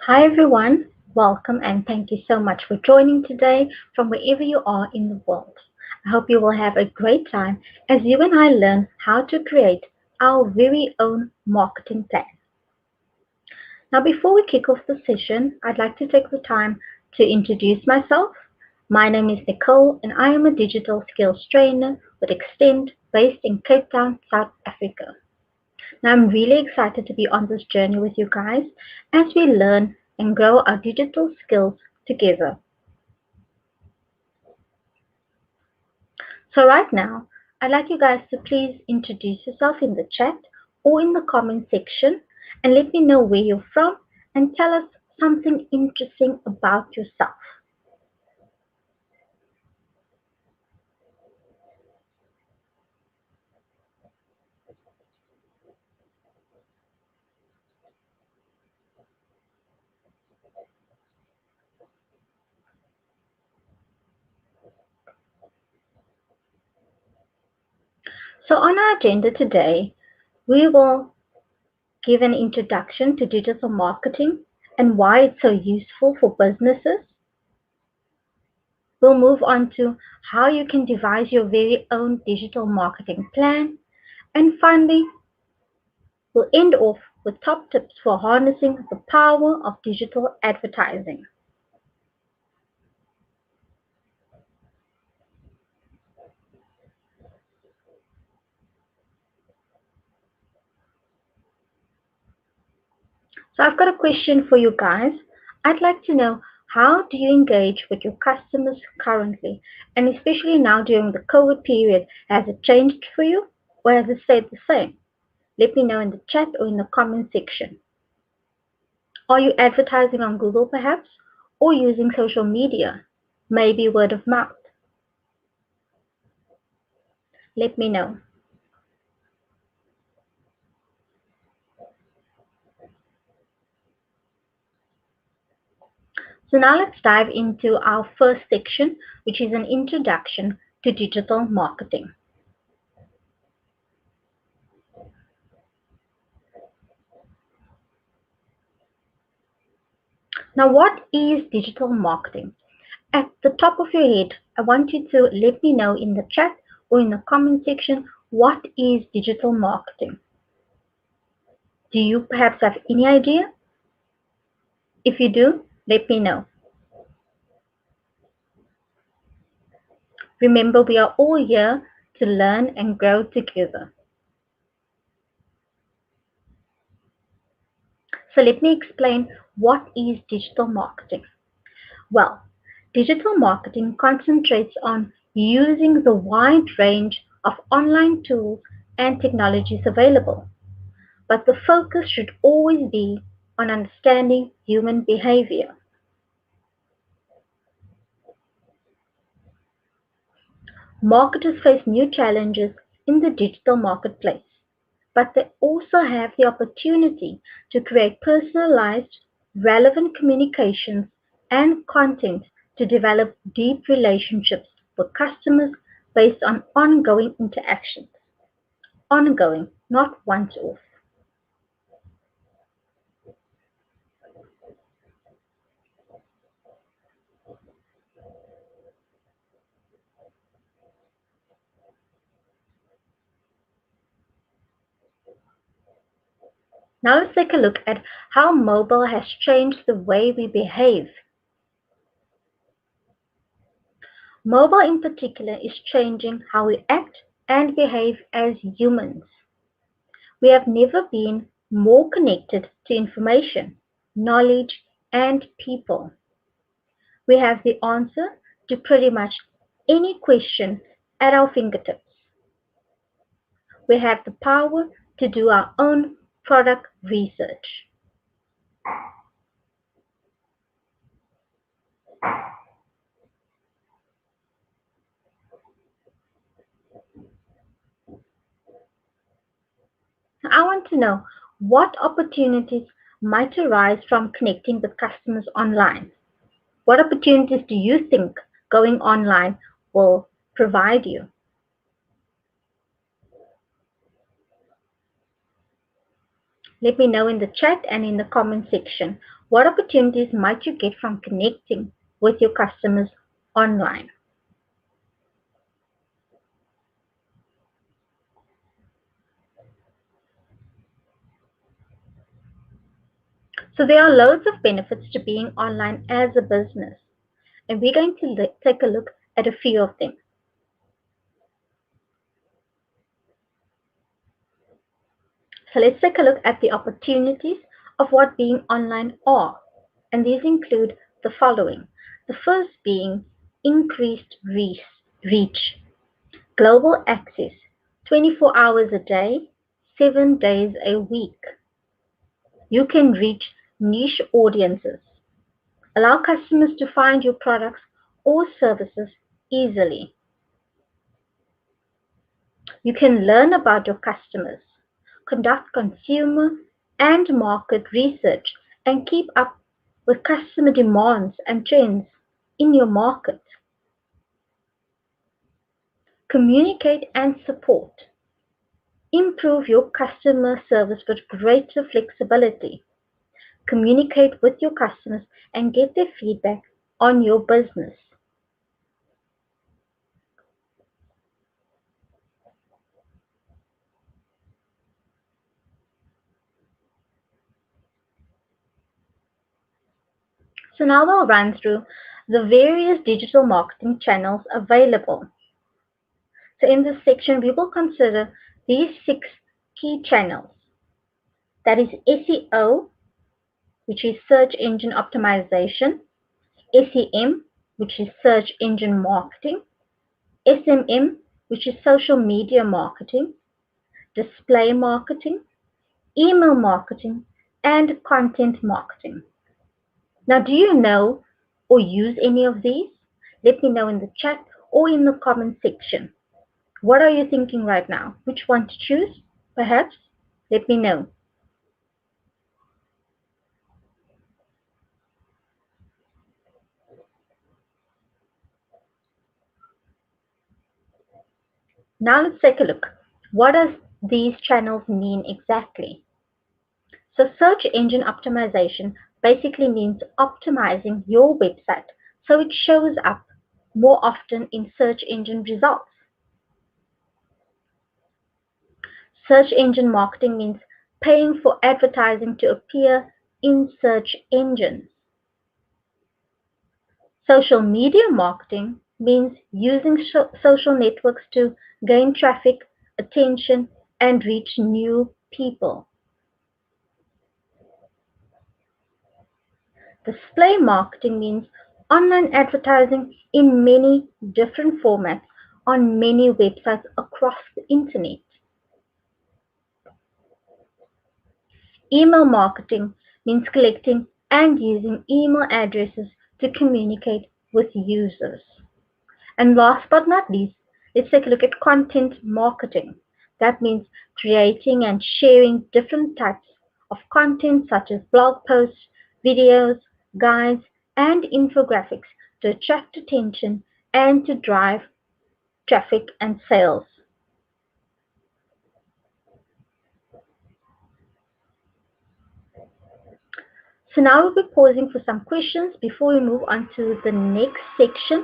Hi everyone, welcome and thank you so much for joining today from wherever you are in the world. I hope you will have a great time as you and I learn how to create our very own marketing plan. Now, before we kick off the session, I'd like to take the time to introduce myself. My name is Nicole and I am a digital skills trainer with Extend based in Cape Town, South Africa. Now, I'm really excited to be on this journey with you guys as we learn and grow our digital skills together. So, right now, I'd like you guys to please introduce yourself in the chat or in the comment section and let me know where you're from and tell us something interesting about yourself. So, on our agenda today, we will give an introduction to digital marketing and why it's so useful for businesses. We'll move on to how you can devise your very own digital marketing plan. And finally, we'll end off with top tips for harnessing the power of digital advertising. So I've got a question for you guys. I'd like to know, how do you engage with your customers currently? And especially now during the COVID period, has it changed for you or has it stayed the same? Let me know in the chat or in the comment section. Are you advertising on Google perhaps or using social media? Maybe word of mouth. Let me know. So now let's dive into our first section, which is an introduction to digital marketing. Now, what is digital marketing? At the top of your head, I want you to let me know in the chat or in the comment section, what is digital marketing? Do you perhaps have any idea? If you do, let me know. Remember, we are all here to learn and grow together. So let me explain, what is digital marketing. Well, digital marketing concentrates on using the wide range of online tools and technologies available, but the focus should always be on understanding human behavior. Marketers face new challenges in the digital marketplace, but they also have the opportunity to create personalized, relevant communications and content to develop deep relationships with customers based on ongoing interactions. Ongoing, not once off. Now let's take a look at how mobile has changed the way we behave. Mobile in particular is changing how we act and behave as humans. We have never been more connected to information, knowledge, and people. We have the answer to pretty much any question at our fingertips. We have the power to do our own product research. I want to know, what opportunities might arise from connecting with customers online. What opportunities do you think going online will provide you? Let me know in the chat and in the comment section. What opportunities might you get from connecting with your customers online? So there are loads of benefits to being online as a business, and we're going to take a look at a few of them. So let's take a look at the opportunities of what being online are. And these include the following. The first being increased reach, global access, 24 hours a day, 7 days a week. You can reach niche audiences, allow customers to find your products or services easily. You can learn about your customers, conduct consumer and market research, and keep up with customer demands and trends in your market. Communicate and support. Improve your customer service with greater flexibility. Communicate with your customers and get their feedback on your business. So now we'll run through the various digital marketing channels available. So in this section, we will consider these 6 key channels. That is SEO, which is Search Engine Optimization, SEM, which is Search Engine Marketing, SMM, which is Social Media Marketing, Display Marketing, Email Marketing, and Content Marketing. Now, do you know or use any of these? Let me know in the chat or in the comment section. What are you thinking right now? Which one to choose? Perhaps? Let me know. Now let's take a look. What does these channels mean exactly? So search engine optimization basically means optimizing your website so it shows up more often in search engine results. Search engine marketing means paying for advertising to appear in search engines. Social media marketing means using social networks to gain traffic, attention, and reach new people. Display marketing means online advertising in many different formats on many websites across the internet. Email marketing means collecting and using email addresses to communicate with users. And last but not least, let's take a look at content marketing. That means creating and sharing different types of content such as blog posts, videos, guides, and infographics to attract attention and to drive traffic and sales. So now we'll be pausing for some questions before we move on to the next section.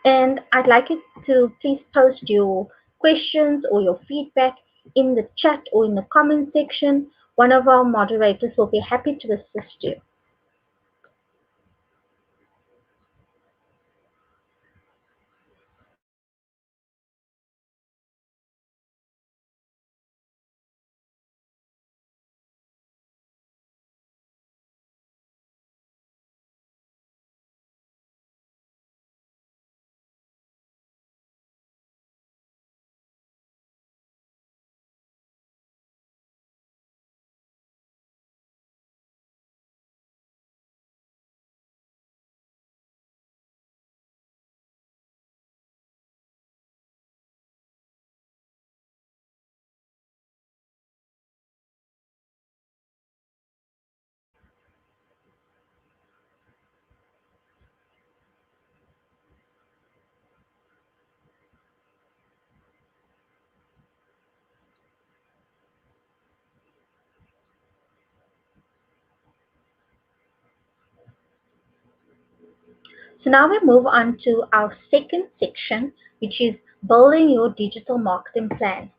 And I'd like you to please post your questions or your feedback in the chat or in the comment section. One of our moderators will be happy to assist you. So now we move on to our second section, which is building your digital marketing plan.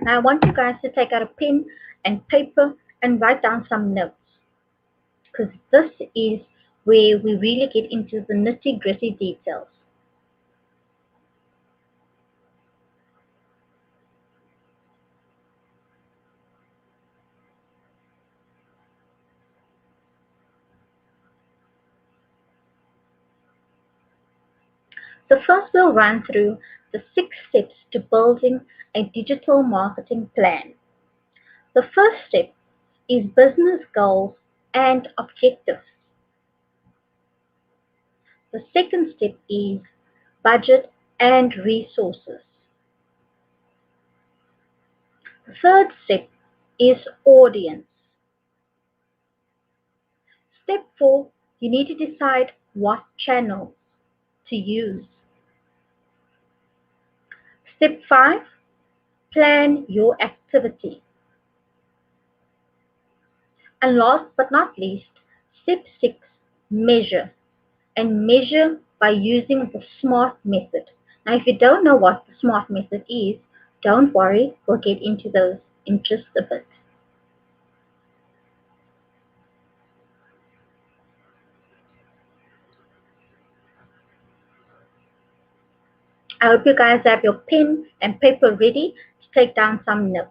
Now I want you guys to take out a pen and paper and write down some notes, because this is where we really get into the nitty gritty details. So first we'll run through the 6 steps to building a digital marketing plan. The first step is business goals and objectives. The second step is budget and resources. The third step is audience. Step 4, you need to decide what channels to use. Step 5, plan your activity. And last but not least, step 6, measure. And measure by using the SMART method. Now, if you don't know what the SMART method is, don't worry, we'll get into those in just a bit. I hope you guys have your pen and paper ready to take down some notes.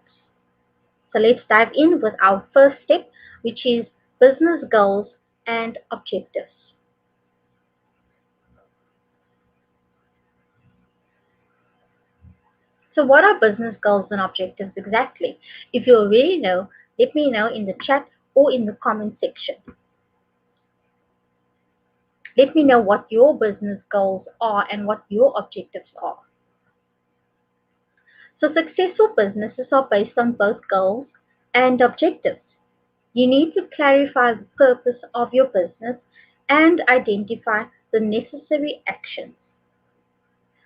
So let's dive in with our first step, which is business goals and objectives. So what are business goals and objectives exactly? If you already know, let me know in the chat or in the comment section. Let me know what your business goals are and what your objectives are. So successful businesses are based on both goals and objectives. You need to clarify the purpose of your business and identify the necessary actions.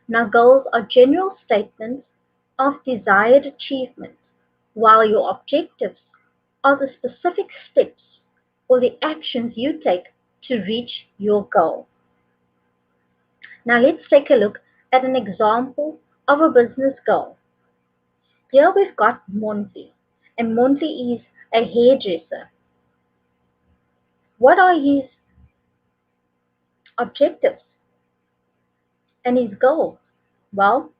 Now, goals are general statements of desired achievement, while your objectives are the specific steps or the actions you take to reach your goal. Now, let's take a look at an example of a business goal. Here we've got Monty, and Monty is a hairdresser. What are his objectives and his goals? Well,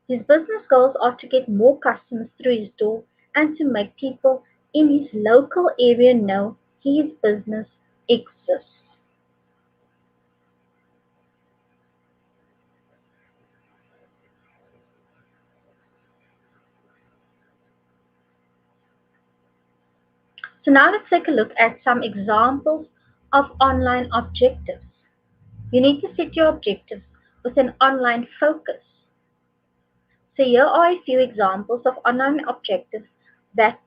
his business goals are to get more customers through his door and to make people in his local area know his business exists. So now let's take a look at some examples of online objectives. You need to set your objectives with an online focus. So here are a few examples of online objectives that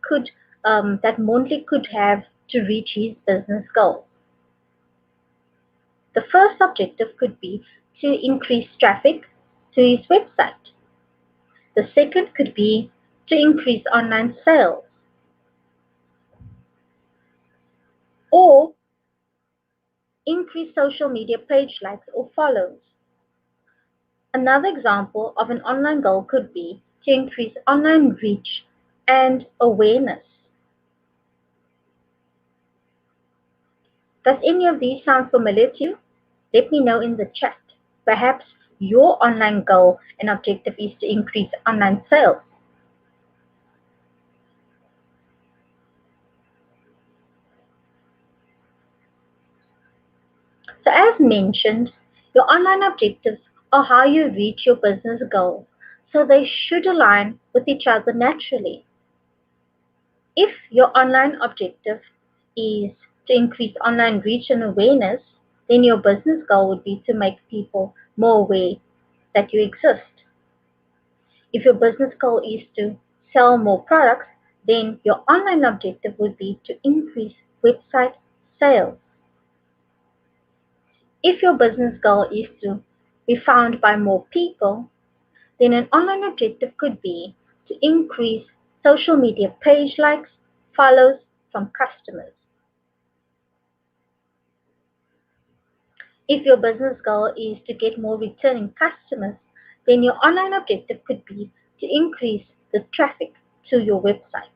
Monty could have to reach his business goal. The first objective could be to increase traffic to his website. The second could be to increase online sales or increase social media page likes or follows. Another example of an online goal could be to increase online reach and awareness. Does any of these sound familiar to you? Let me know in the chat. Perhaps your online goal and objective is to increase online sales. So as mentioned, your online objectives are how you reach your business goals. So they should align with each other naturally. If your online objective is to increase online reach and awareness, then your business goal would be to make people more aware that you exist. If your business goal is to sell more products, then your online objective would be to increase website sales. If your business goal is to be found by more people, then an online objective could be to increase social media page likes, follows from customers. If your business goal is to get more returning customers, then your online objective could be to increase the traffic to your website.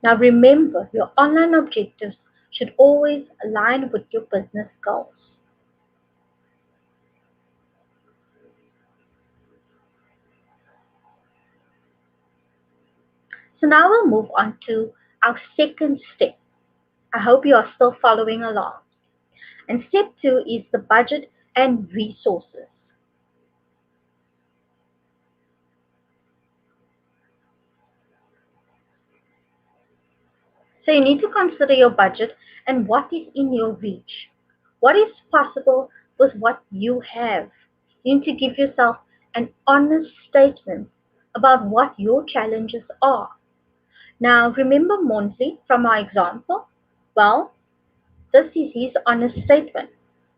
Now remember, your online objectives should always align with your business goals. So now we'll move on to our second step. I hope you are still following along. And step two is the budget and resources. So you need to consider your budget and what is in your reach. What is possible with what you have? You need to give yourself an honest statement about what your challenges are. Now, remember Monty from our example? Well, this is his honest statement,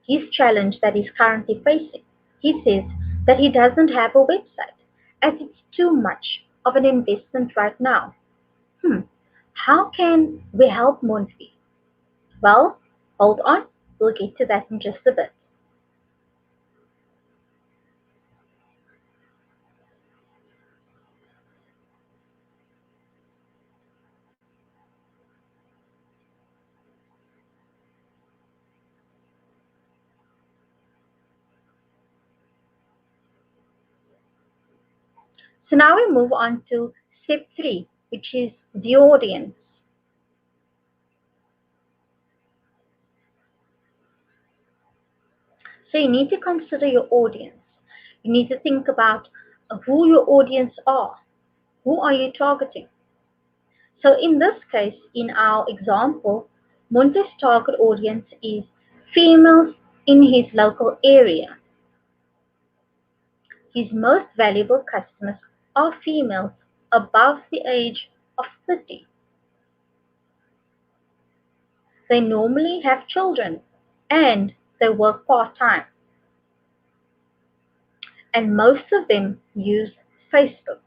his challenge that he's currently facing. He says that he doesn't have a website as it's too much of an investment right now. Hmm, how can we help Monty? Well, hold on, we'll get to that in just a bit. So now we move on to step three, which is the audience. So you need to consider your audience. You need to think about who your audience are. Who are you targeting? So in this case, in our example, Monte's target audience is females in his local area. His most valuable customers are females above the age of 30. They normally have children and they work part-time. And most of them use Facebook.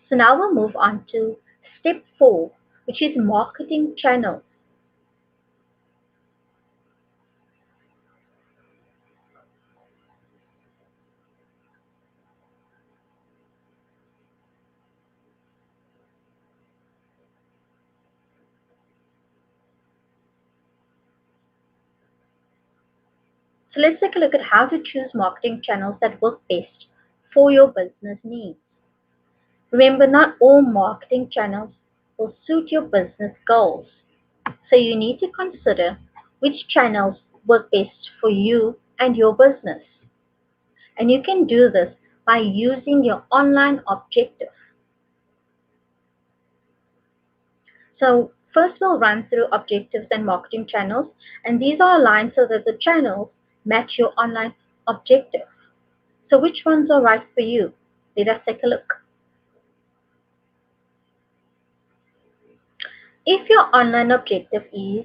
So now we'll move on to step four, which is marketing channels. So let's take a look at how to choose marketing channels that work best for your business needs. Remember, not all marketing channels will suit your business goals. So you need to consider which channels work best for you and your business. And you can do this by using your online objective. So first we'll run through objectives and marketing channels, and these are aligned so that the channels match your online objective. So which ones are right for you? Let us take a look. If your online objective is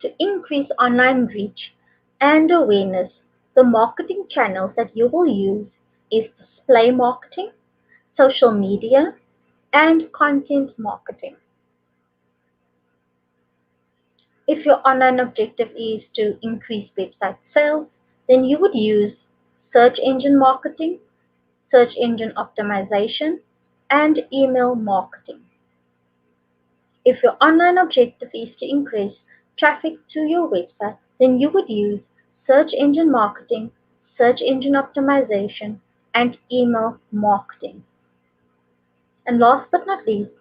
to increase online reach and awareness, the marketing channels that you will use is display marketing, social media, and content marketing. If your online objective is to increase website sales, then you would use search engine marketing, search engine optimization, and email marketing. If your online objective is to increase traffic to your website, then you would use search engine marketing, search engine optimization, and email marketing. And last but not least,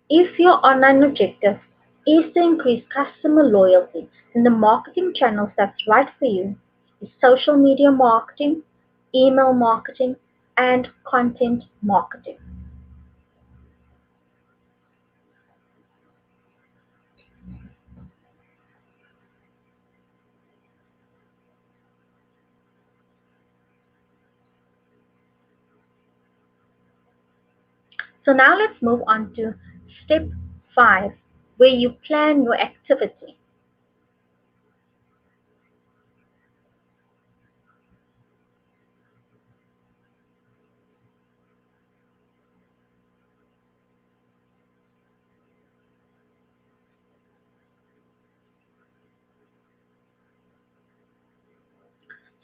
if your online objective is to increase customer loyalty, then the marketing channels that's right for you is social media marketing, email marketing, and content marketing. So now let's move on to step 5, where you plan your activity.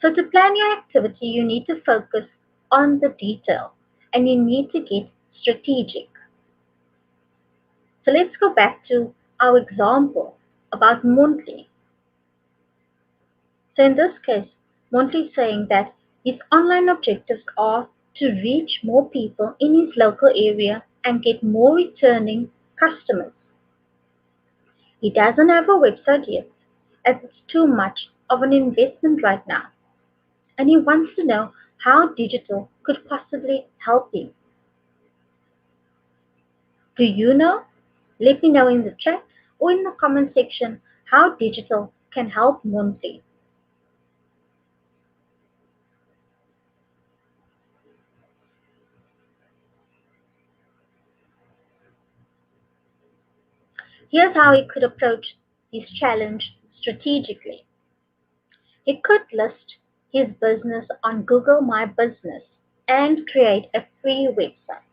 So to plan your activity, you need to focus on the detail and you need to get strategic. So let's go back to our example about monthly. So in this case, Monty is saying that his online objectives are to reach more people in his local area and get more returning customers. He doesn't have a website yet, as it's too much of an investment right now, and he wants to know how digital could possibly help him. Do you know? Let me know in the chat or in the comment section how digital can help Monty. Here's how he could approach his challenge strategically. He could list his business on Google My Business and create a free website.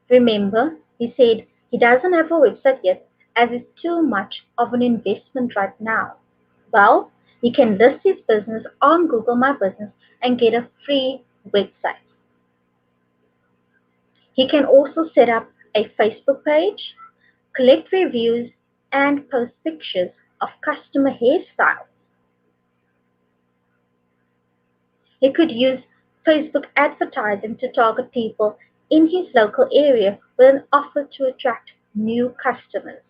Remember, he said he doesn't have a website yet as it's too much of an investment right now. Well, he can list his business on Google My Business and get a free website. He can also set up a Facebook page, collect reviews, and post pictures of customer hairstyles. He could use Facebook advertising to target people in his local area with an offer to attract new customers.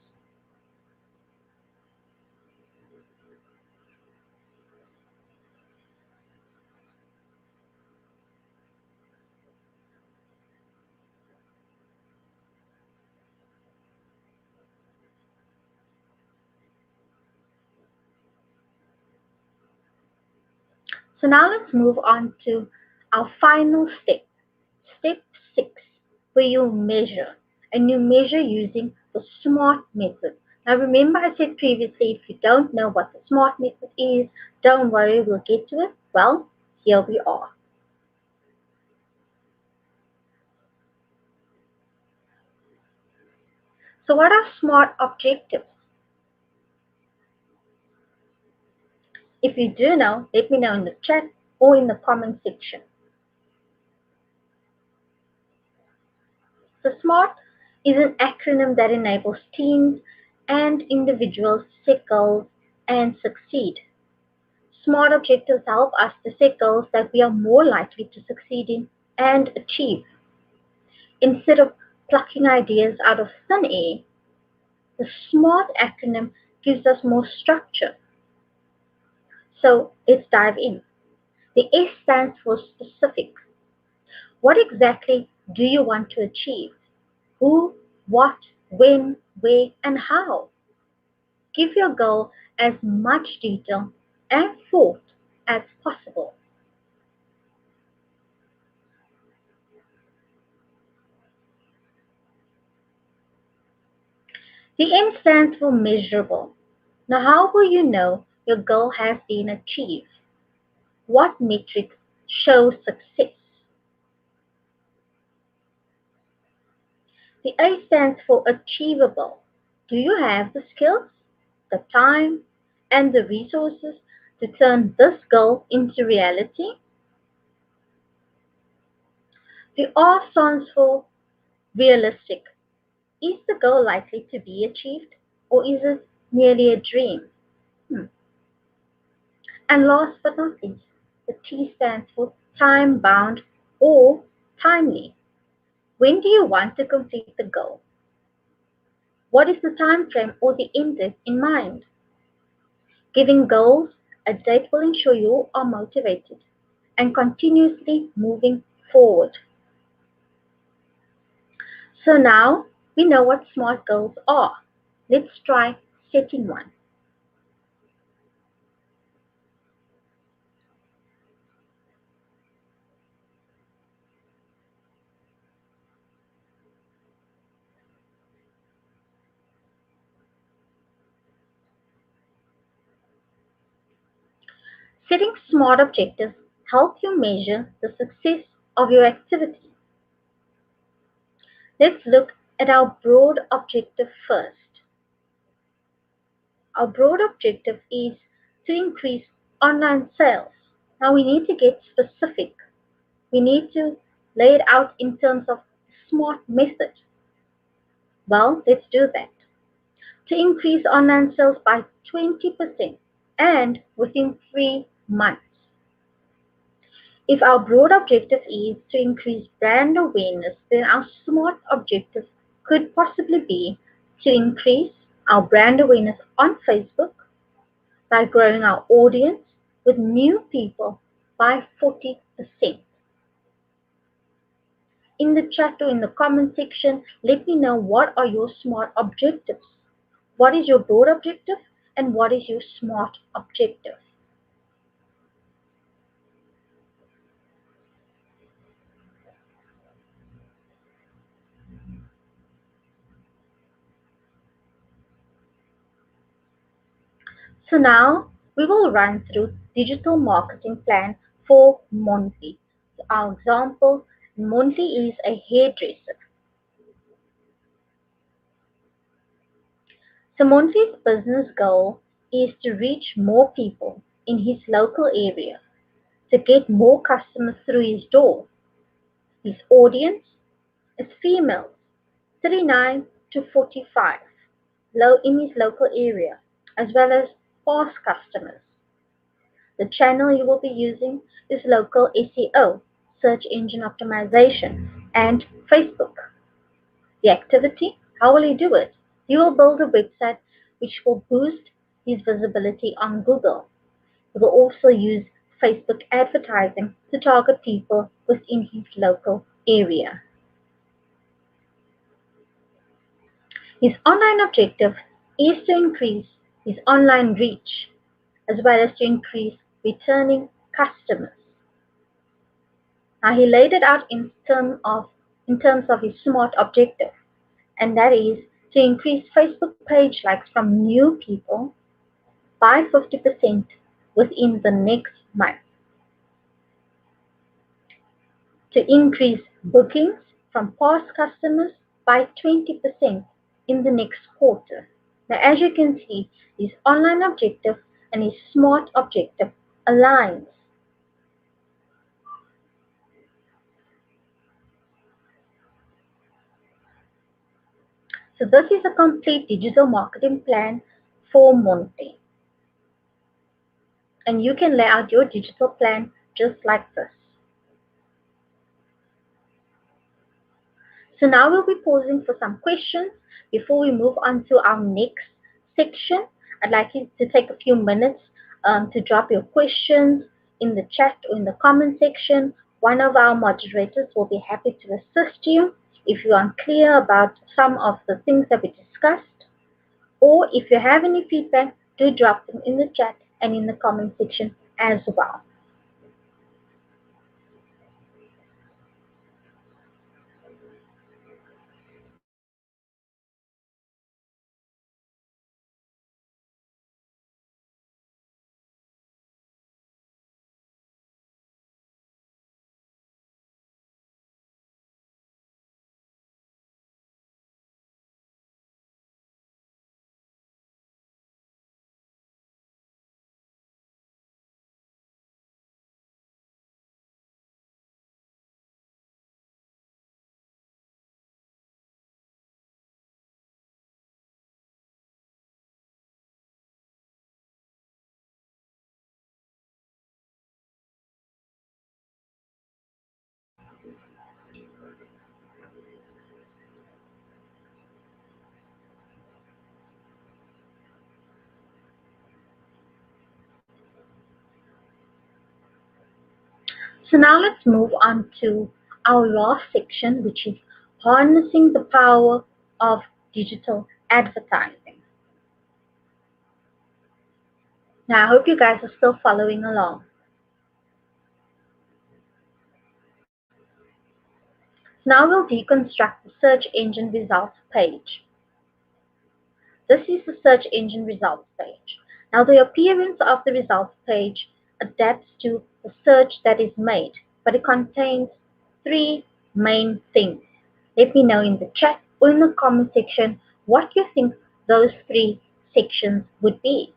So now let's move on to our final step, step 6, where you measure. And you measure using the SMART method. Now remember I said previously, if you don't know what the SMART method is, don't worry, we'll get to it. Well, here we are. So what are SMART objectives? If you do know, let me know in the chat or in the comment section. So SMART is an acronym that enables teams and individuals to set goals and succeed. SMART objectives help us to set goals that we are more likely to succeed in and achieve. Instead of plucking ideas out of thin air, the SMART acronym gives us more structure. So let's dive in. The S stands for specific. What exactly do you want to achieve? Who, what, when, where, and how? Give your goal as much detail and thought as possible. The M stands for measurable. Now, how will you know your goal has been achieved? What metrics show success? The A stands for achievable. Do you have the skills, the time, and the resources to turn this goal into reality? The R stands for realistic. Is the goal likely to be achieved, or is it merely a dream? And last but not least, the T stands for time bound or timely. When do you want to complete the goal? What is the time frame or the end date in mind? Giving goals a date will ensure you are motivated and continuously moving forward. So now we know what SMART goals are. Let's try setting one. Setting SMART objectives help you measure the success of your activity. Let's look at our broad objective first. Our broad objective is to increase online sales. Now we need to get specific. We need to lay it out in terms of smart method. Well, let's do that. To increase online sales by 20% and within 3 months. If our broad objective is to increase brand awareness, then our smart objective could possibly be to increase our brand awareness on Facebook by growing our audience with new people by 40%. In the chat or in the comment section, let me know what are your SMART objectives. What is your broad objective and what is your SMART objective? So now we will run through digital marketing plan for Monty. So our example, Monty is a hairdresser. So Monty's business goal is to reach more people in his local area to get more customers through his door. His audience is females 39 to 45 in his local area, as well as past customers. The channel you will be using is local SEO, Search Engine Optimization, and Facebook. The activity, how will you do it? You will build a website which will boost his visibility on Google. You will also use Facebook advertising to target people within his local area. His online objective is to increase his online reach as well as to increase returning customers. Now he laid it out in terms of his SMART objective, and that is to increase Facebook page likes from new people by 50% within the next month, to increase bookings from past customers by 20% in the next quarter. Now, as you can see, his online objective and his SMART objective aligns. So this is a complete digital marketing plan for Monte. And you can lay out your digital plan just like this. So now we'll be pausing for some questions before we move on to our next section. I'd like you to take a few minutes to drop your questions in the chat or in the comment section. One of our moderators will be happy to assist you if you're unclear about some of the things that we discussed, or if you have any feedback, do drop them in the chat and in the comment section as well. So now let's move on to our last section, which is harnessing the power of digital advertising. Now I hope you guys are still following along. Now we'll deconstruct the search engine results page. This is the search engine results page. Now the appearance of the results page adapts to the search that is made, but it contains three main things. Let me know in the chat or in the comment section what you think those three sections would be.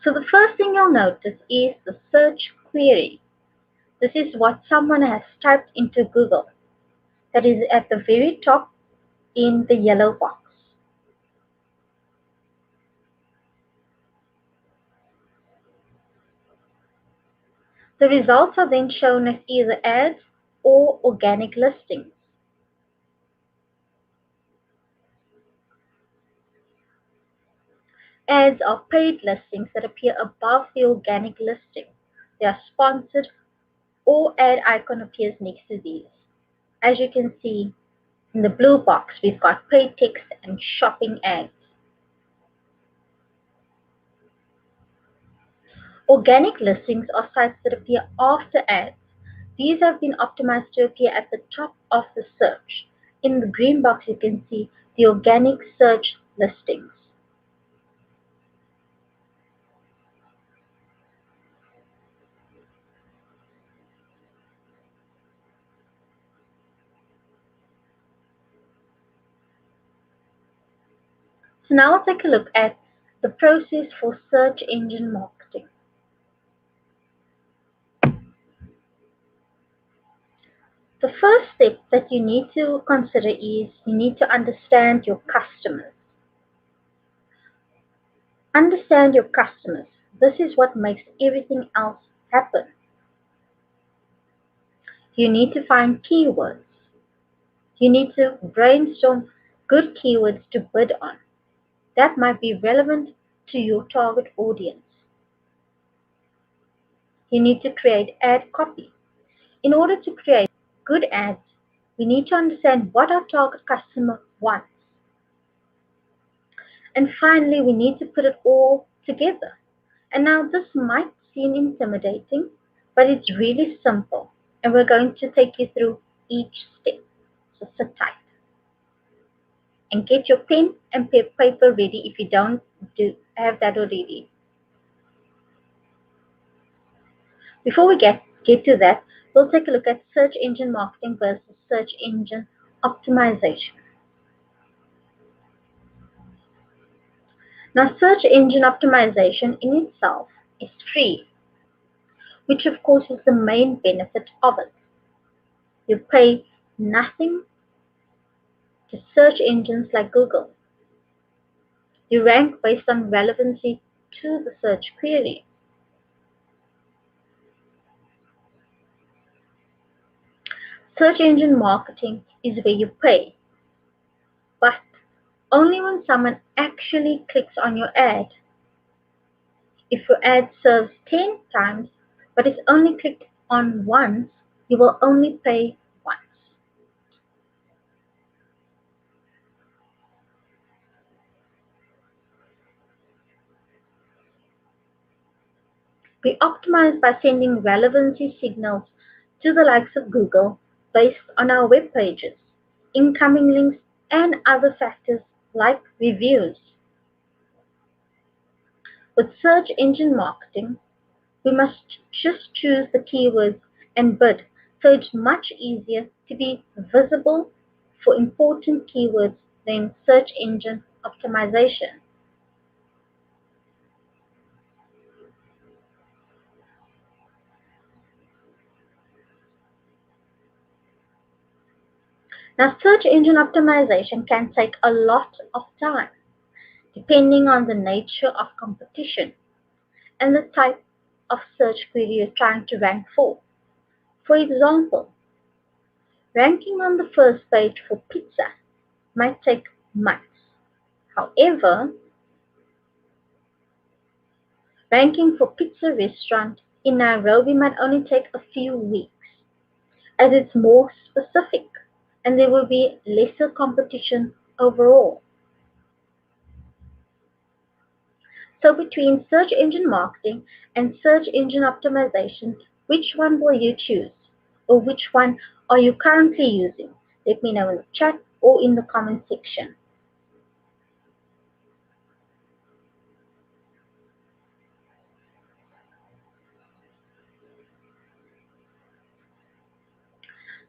So the first thing you'll notice is the search query. This is what someone has typed into Google. That is at the very top in the yellow box. The results are then shown as either ads or organic listings. Ads are paid listings that appear above the organic listing. They are sponsored or ad icon appears next to these. As you can see in the blue box, we've got paid text and shopping ads. Organic listings are sites that appear after ads. These have been optimized to appear at the top of the search. In the green box, you can see the organic search listings. So now let's take a look at the process for search engine marketing. The first step that you need to consider is you need to understand your customers. Understand your customers. This is what makes everything else happen. You need to find keywords. You need to brainstorm good keywords to bid on that might be relevant to your target audience. You need to create ad copy. In order to create good ads, we need to understand what our target customer wants. And finally, we need to put it all together. And now this might seem intimidating, but it's really simple. And we're going to take you through each step. So sit tight and get your pen and paper ready if you don't have that already. Before we get to that, we'll take a look at search engine marketing versus search engine optimization. Now, search engine optimization in itself is free, which of course is the main benefit of it. You pay nothing to search engines like Google. You rank based on relevancy to the search query. Search engine marketing is where you pay, but only when someone actually clicks on your ad. If your ad serves 10 times but is only clicked on once, you will only pay once. We optimize by sending relevancy signals to the likes of Google based on our web pages, incoming links, and other factors like reviews. With search engine marketing, we must just choose the keywords and bid, so it's much easier to be visible for important keywords than search engine optimization. Now, search engine optimization can take a lot of time, depending on the nature of competition and the type of search query you're trying to rank for. For example, ranking on the first page for pizza might take months. However, ranking for pizza restaurant in Nairobi might only take a few weeks, as it's more specific and there will be lesser competition overall. So between search engine marketing and search engine optimization, which one will you choose? Or which one are you currently using? Let me know in the chat or in the comment section.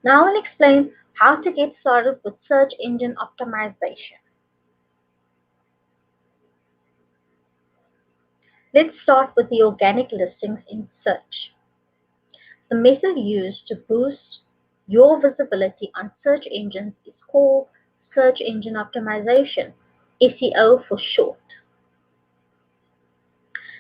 Now I'll explain how to get started with search engine optimization. Let's start with the organic listings in search. The method used to boost your visibility on search engines is called Search Engine Optimization, SEO for short.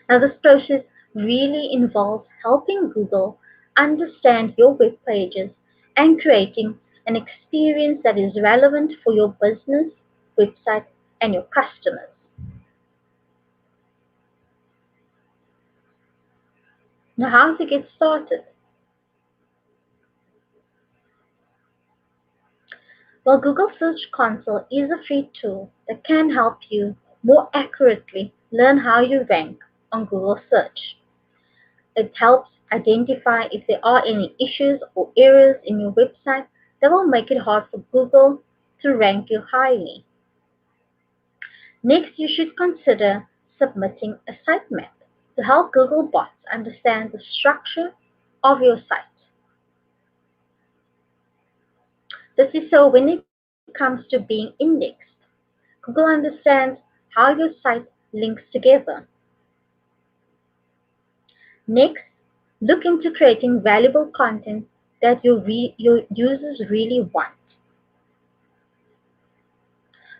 Now, this process really involves helping Google understand your web pages and creating an experience that is relevant for your business, website, and your customers. Now, how to get started? Well, Google Search Console is a free tool that can help you more accurately learn how you rank on Google Search. It helps identify if there are any issues or errors in your website that will make it hard for Google to rank you highly. Next, you should consider submitting a sitemap to help Google bots understand the structure of your site. This is so when it comes to being indexed, Google understands how your site links together. Next, look into creating valuable content that your users really want.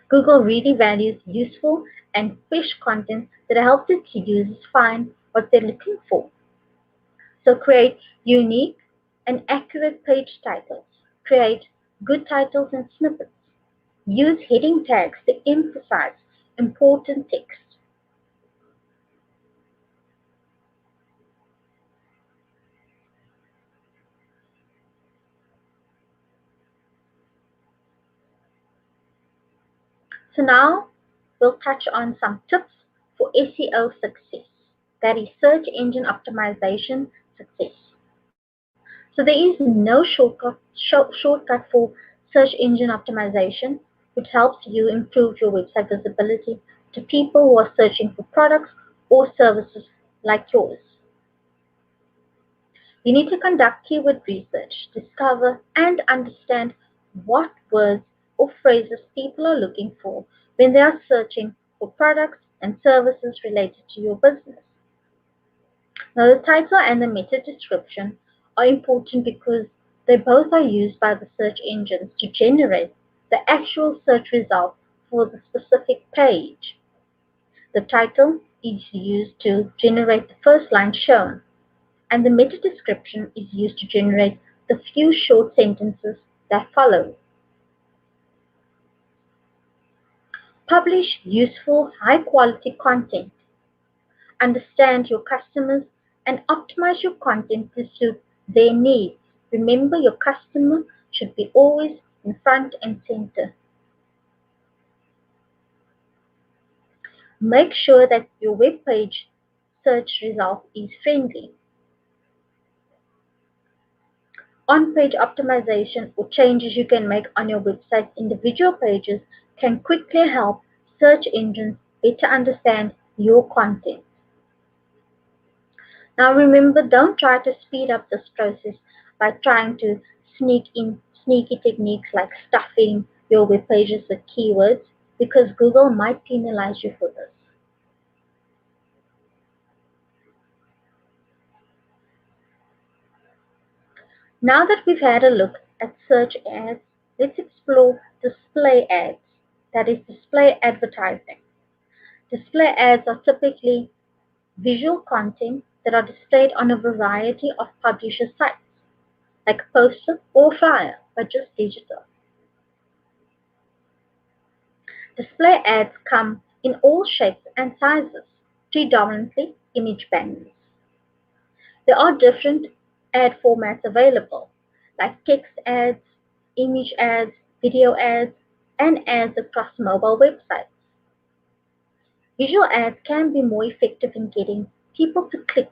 Google really values useful and fresh content that helps its users find what they're looking for. So create unique and accurate page titles. Create good titles and snippets. Use heading tags to emphasize important text. So now we'll touch on some tips for SEO success. That is search engine optimization success. So there is no shortcut for search engine optimization, which helps you improve your website visibility to people who are searching for products or services like yours. You need to conduct keyword research, discover and understand what words or phrases people are looking for when they are searching for products and services related to your business. Now, the title and the meta description are important because they both are used by the search engines to generate the actual search result for the specific page. The title is used to generate the first line shown, and the meta description is used to generate the few short sentences that follow. Publish useful, high quality content. Understand your customers and optimize your content to suit their needs. Remember, your customer should be always in front and center. Make sure that your web page search result is friendly. On-page optimization or changes you can make on your website's individual pages can quickly help search engines better understand your content. Now remember, don't try to speed up this process by trying to sneak in sneaky techniques like stuffing your web pages with keywords because Google might penalize you for this. Now that we've had a look at search ads, let's explore display ads, that is display advertising. Display ads are typically visual content that are displayed on a variety of publisher sites, like a poster or flyer, but just digital. Display ads come in all shapes and sizes, predominantly image banners. There are different ad formats available, like text ads, image ads, video ads, and ads across mobile websites. Visual ads can be more effective in getting people to click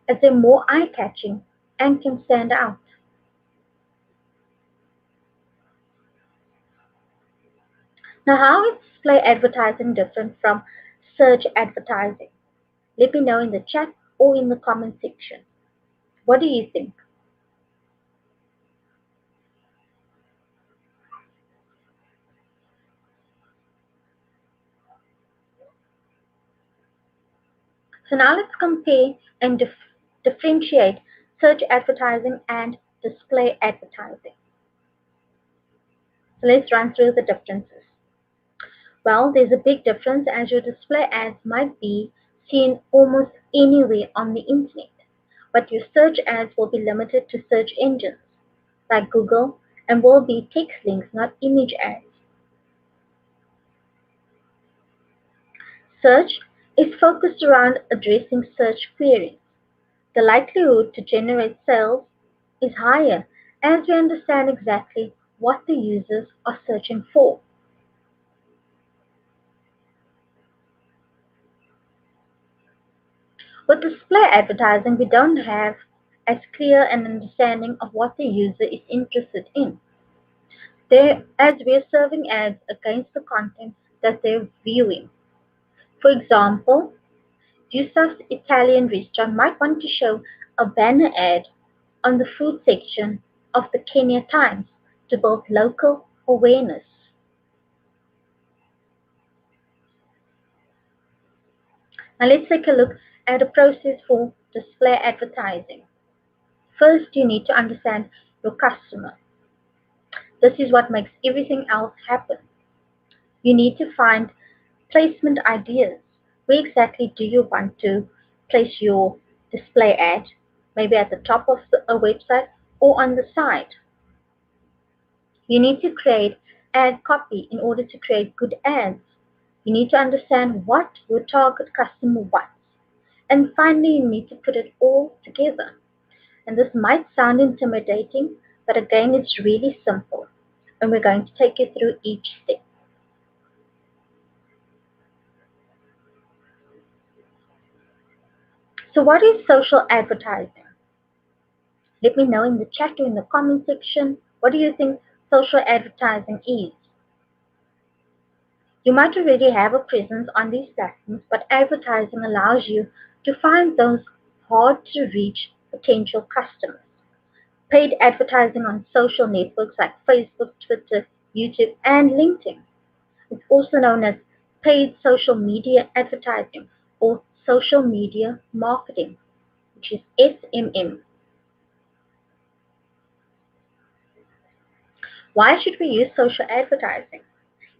as they're more eye-catching and can stand out. Now, how is display advertising different from search advertising? Let me know in the chat or in the comment section. What do you think? So now let's compare and differentiate search advertising and display advertising. So let's run through the differences. Well, there's a big difference as your display ads might be seen almost anywhere on the internet, but your search ads will be limited to search engines like Google and will be text links, not image ads. Search is focused around addressing search queries. The likelihood to generate sales is higher as we understand exactly what the users are searching for. With display advertising, we don't have as clear an understanding of what the user is interested in. As we're serving ads against the content that they're viewing. For example, Yusuf's Italian restaurant might want to show a banner ad on the food section of the Kenya Times to build local awareness. Now let's take a look at a process for display advertising. First, you need to understand your customer. This is what makes everything else happen. You need to find placement ideas. Where exactly do you want to place your display ad? Maybe at the top of a website or on the side. You need to create ad copy in order to create good ads. You need to understand what your target customer wants. And finally, you need to put it all together. And this might sound intimidating, but again, it's really simple. And we're going to take you through each step. So, what is social advertising? Let me know in the chat or in the comment section. What do you think social advertising is? You might already have a presence on these platforms, but advertising allows you to find those hard to reach potential customers. Paid advertising on social networks like Facebook, Twitter, YouTube, and LinkedIn. It's also known as paid social media advertising or social media marketing, which is SMM. Why should we use social advertising?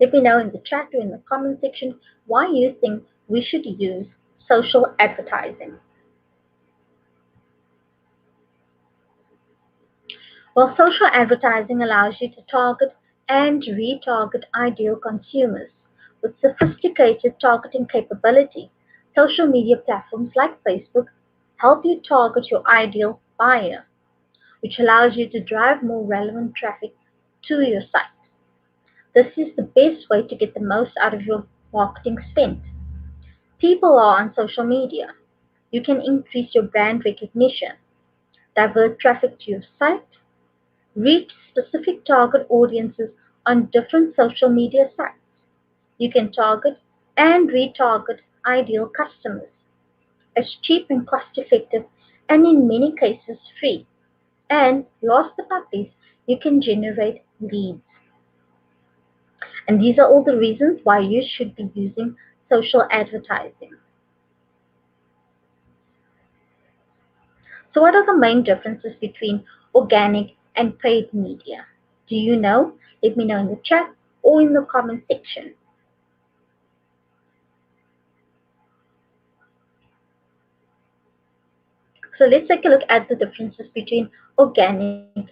Let me know in the chat or in the comment section why you think we should use social advertising. Well, social advertising allows you to target and retarget ideal consumers. With sophisticated targeting capability, social media platforms like Facebook help you target your ideal buyer, which allows you to drive more relevant traffic to your site. This is the best way to get the most out of your marketing spend. People are on social media. You can increase your brand recognition, divert traffic to your site, reach specific target audiences on different social media sites. You can target and retarget ideal customers. It's cheap and cost effective and in many cases free. And last but not least, you can generate leads. And these are all the reasons why you should be using social advertising. So, what are the main differences between organic and paid media? Do you know? Let me know in the chat or in the comment section. So, let's take a look at the differences between organic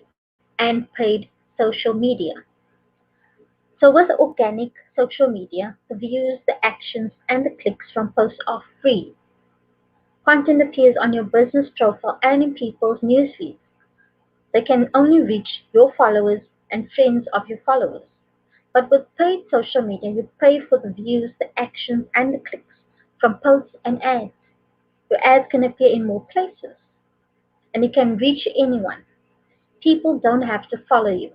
and paid social media. So, with organic social media, the views, the actions, and the clicks from posts are free. Content appears on your business profile and in people's newsfeeds. They can only reach your followers and friends of your followers. But with paid social media, you pay for the views, the actions, and the clicks from posts and ads. Your ads can appear in more places, and you can reach anyone. People don't have to follow you.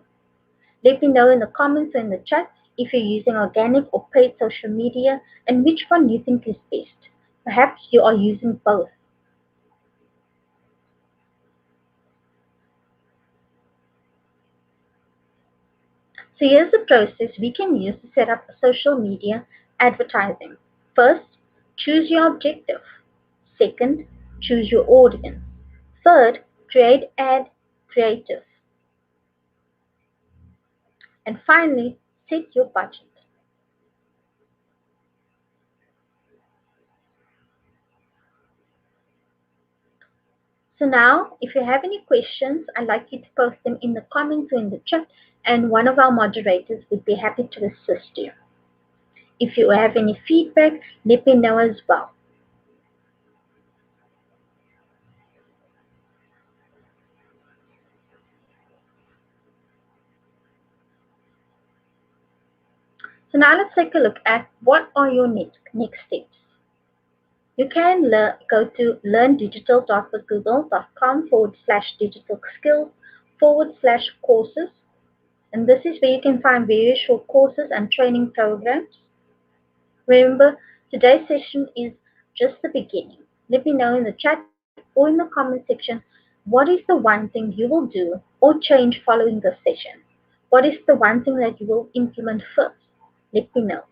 Let me know in the comments or in the chat if you're using organic or paid social media and which one you think is best. Perhaps you are using both. So here's the process we can use to set up social media advertising. First, choose your objective. Second, choose your audience. Third, create ad creative. And finally, set your budget. So now, if you have any questions, I'd like you to post them in the comments or in the chat, and one of our moderators would be happy to assist you. If you have any feedback, let me know as well. So now let's take a look at what are your next steps. You can go to learndigital.google.com/digital skills /courses. And this is where you can find various short courses and training programs. Remember, today's session is just the beginning. Let me know in the chat or in the comment section what is the one thing you will do or change following this session. What is the one thing that you will implement first? Let me know.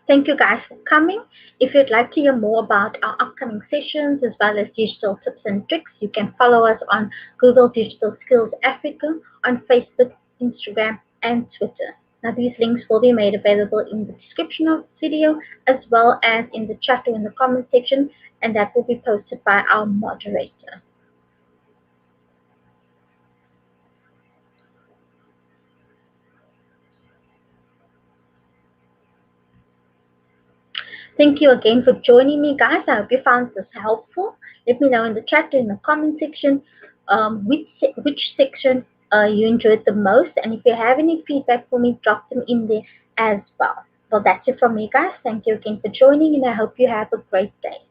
Thank you guys for coming. If you'd like to hear more about our upcoming sessions as well as digital tips and tricks, you can follow us on Google Digital Skills Africa, on Facebook, Instagram, and Twitter. Now, these links will be made available in the description of the video as well as in the chat or in the comment section, and that will be posted by our moderator. Thank you again for joining me, guys. I hope you found this helpful. Let me know in the chat or in the comment section which section you enjoyed the most. And if you have any feedback for me, drop them in there as well. Well, that's it from me, guys. Thank you again for joining, and I hope you have a great day.